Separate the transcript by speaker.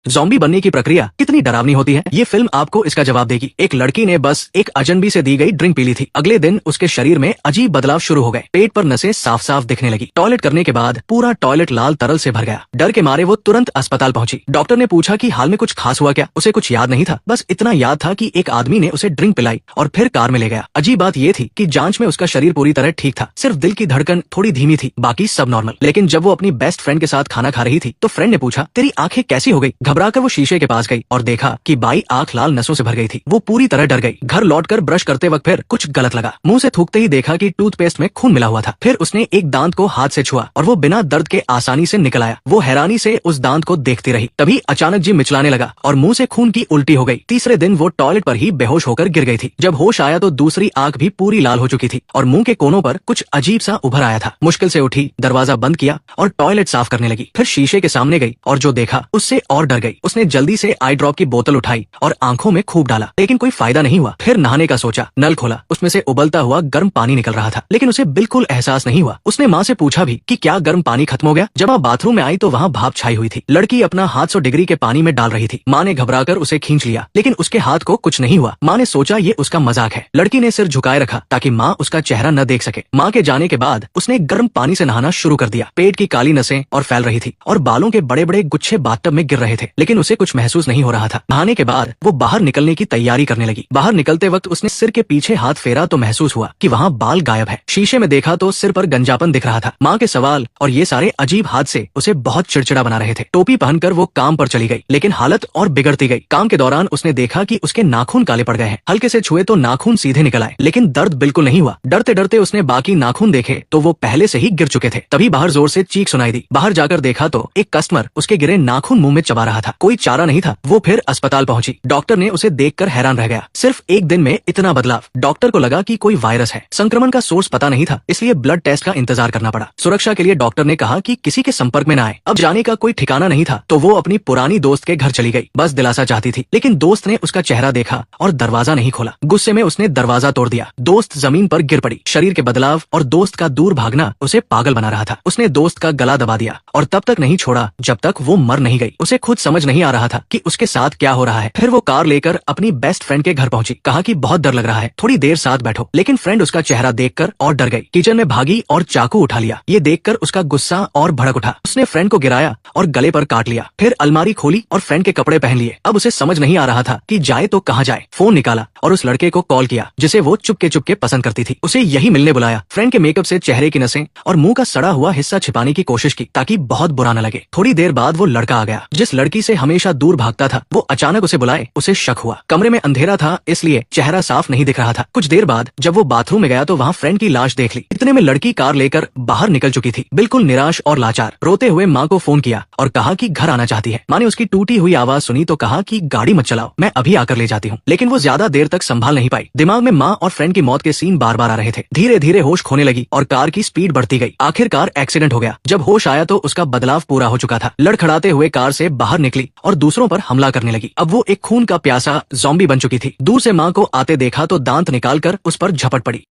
Speaker 1: Zombie बनने की प्रक्रिया कितनी डरावनी होती है, ये फिल्म आपको इसका जवाब देगी। एक लड़की ने बस एक अजनबी से दी गई ड्रिंक पी ली थी। अगले दिन उसके शरीर में अजीब बदलाव शुरू हो गए। पेट पर नसें साफ साफ दिखने लगी। टॉयलेट करने के बाद पूरा टॉयलेट लाल तरल से भर गया। डर के मारे वो तुरंत अस्पताल पहुंची। डॉक्टर ने पूछा कि हाल में कुछ खास हुआ क्या। उसे कुछ याद नहीं था, बस इतना याद था कि एक आदमी ने उसे ड्रिंक पिलाई और फिर कार में ले गया। अजीब बात ये थी कि जांच में उसका शरीर पूरी तरह ठीक था, सिर्फ दिल की धड़कन थोड़ी धीमी थी, बाकी सब नॉर्मल। लेकिन जब वो अपनी बेस्ट फ्रेंड के साथ खाना खा रही थी तो फ्रेंड ने पूछा, तेरी आंखें कैसी हो गई? घबराकर वो शीशे के पास गई और देखा कि बाई आंख लाल नसों से भर गई थी। वो पूरी तरह डर गई। घर लौटकर ब्रश करते वक्त फिर कुछ गलत लगा। मुंह से थूकते ही देखा कि टूथपेस्ट में खून मिला हुआ था। फिर उसने एक दांत को हाथ से छुआ और वो बिना दर्द के आसानी से निकल आया। वो हैरानी से उस दांत को देखती रही। तभी अचानक जी मिचलाने लगा और मुंह से खून की उल्टी हो गई। तीसरे दिन वो टॉयलेट पर ही बेहोश होकर गिर गई थी। जब होश आया तो दूसरी आंख भी पूरी लाल हो चुकी थी और मुंह के कोनों पर कुछ अजीब सा उभर आया था। मुश्किल से उठी, दरवाजा बंद किया और टॉयलेट साफ करने लगी। फिर शीशे के सामने गई और जो देखा उससे और डर गई। उसने जल्दी से आई ड्रॉप की बोतल उठाई और आंखों में खूब डाला, लेकिन कोई फायदा नहीं हुआ। फिर नहाने का सोचा, नल खोला, उसमें से उबलता हुआ गर्म पानी निकल रहा था, लेकिन उसे बिल्कुल एहसास नहीं हुआ। उसने माँ से पूछा भी कि क्या गर्म पानी खत्म हो गया। जब वह बाथरूम में आई तो वहाँ भाप छाई हुई थी। लड़की अपना हाथ 100 डिग्री के पानी में डाल रही थी। माँ ने घबराकर उसे खींच लिया, लेकिन उसके हाथ को कुछ नहीं हुआ। माँ ने सोचा ये उसका मजाक है। लड़की ने सिर झुकाए रखा ताकि माँ उसका चेहरा न देख सके। माँ के जाने के बाद उसने गर्म पानी से नहाना शुरू कर दिया। पेट की काली नसें और फैल रही थी और बालों के बड़े बड़े गुच्छे बाथटब में गिर रहे थे, लेकिन उसे कुछ महसूस नहीं हो रहा था। नहाने के बाद वो बाहर निकलने की तैयारी करने लगी। बाहर निकलते वक्त उसने सिर के पीछे हाथ फेरा तो महसूस हुआ कि वहाँ बाल गायब है। शीशे में देखा तो सिर पर गंजापन दिख रहा था। माँ के सवाल और ये सारे अजीब हादसे उसे बहुत चिड़चिड़ा बना रहे थे। टोपी पहनकर वो काम पर चली गई, लेकिन हालत और बिगड़ती गई। काम के दौरान उसने देखा कि उसके नाखून काले पड़ गए हैं। हल्के से छुए तो नाखून सीधे निकल आए, लेकिन दर्द बिल्कुल नहीं हुआ। डरते डरते उसने बाकी नाखून देखे तो वो पहले से ही गिर चुके थे। तभी बाहर जोर से चीख सुनाई दी। बाहर जाकर देखा तो एक कस्टमर उसके गिरे नाखून मुंह में चबा रहा था। कोई चारा नहीं था। वो फिर अस्पताल पहुंची। डॉक्टर ने उसे देखकर हैरान रह गया। सिर्फ एक दिन में इतना बदलाव। डॉक्टर को लगा कि कोई वायरस है। संक्रमण का सोर्स पता नहीं था, इसलिए ब्लड टेस्ट का इंतजार करना पड़ा। सुरक्षा के लिए डॉक्टर ने कहा कि किसी के संपर्क में न आए। अब जाने का कोई ठिकाना नहीं था तो वो अपनी पुरानी दोस्त के घर चली गई। बस दिलासा चाहती थी, लेकिन दोस्त ने उसका चेहरा देखा और दरवाजा नहीं खोला। गुस्से में उसने दरवाजा तोड़ दिया। दोस्त जमीन पर गिर पड़ी। शरीर के बदलाव और दोस्त का दूर भागना उसे पागल बना रहा था। उसने दोस्त का गला दबा दिया और तब तक नहीं छोड़ा जब तक वो मर नहीं गई। उसे खुद समझ नहीं आ रहा था कि उसके साथ क्या हो रहा है। फिर वो कार लेकर अपनी बेस्ट फ्रेंड के घर पहुंची। कहा कि बहुत डर लग रहा है, थोड़ी देर साथ बैठो। लेकिन फ्रेंड उसका चेहरा देखकर और डर गई। किचन में भागी और चाकू उठा लिया। ये देखकर उसका गुस्सा और भड़क उठा। उसने फ्रेंड को गिराया और गले पर काट लिया। फिर अलमारी खोली और फ्रेंड के कपड़े पहन लिए। अब उसे समझ नहीं आ रहा था कि जाए तो कहाँ जाए। फोन निकाला और उस लड़के को कॉल किया जिसे वो चुपके चुपके पसंद करती थी। उसे यही मिलने बुलाया। फ्रेंड के मेकअप से चेहरे की नसें और मुंह का सड़ा हुआ हिस्सा छिपाने की कोशिश की ताकि बहुत बुरा न लगे। थोड़ी देर बाद वो लड़का आ गया जिस लड़की से हमेशा दूर भागता था। वो अचानक उसे बुलाए। उसे शक हुआ। कमरे में अंधेरा था इसलिए चेहरा साफ नहीं दिख रहा था। कुछ देर बाद जब वो बाथरूम में गया तो वहाँ फ्रेंड की लाश देख ली। इतने में लड़की कार लेकर बाहर निकल चुकी थी, बिल्कुल निराश और लाचार। रोते हुए माँ को फोन किया और कहा कि घर आना चाहती है। माँ ने उसकी टूटी हुई आवाज सुनी तो कहा कि गाड़ी मत चलाओ, मैं अभी आकर ले जाती हूँ। लेकिन वो ज्यादा देर तक संभाल नहीं पाई। दिमाग में माँ और फ्रेंड की मौत के सीन बार बार आ रहे थे। धीरे धीरे होश खोने लगी और कार की स्पीड बढ़ती गई। आखिरकार एक्सीडेंट हो गया। जब होश आया तो उसका बदलाव पूरा हो चुका था। लड़खड़ाते हुए कार से बाहर निकली और दूसरों पर हमला करने लगी। अब वो एक खून का प्यासा ज़ॉम्बी बन चुकी थी। दूर से माँ को आते देखा तो दांत निकालकर उस पर झपट पड़ी।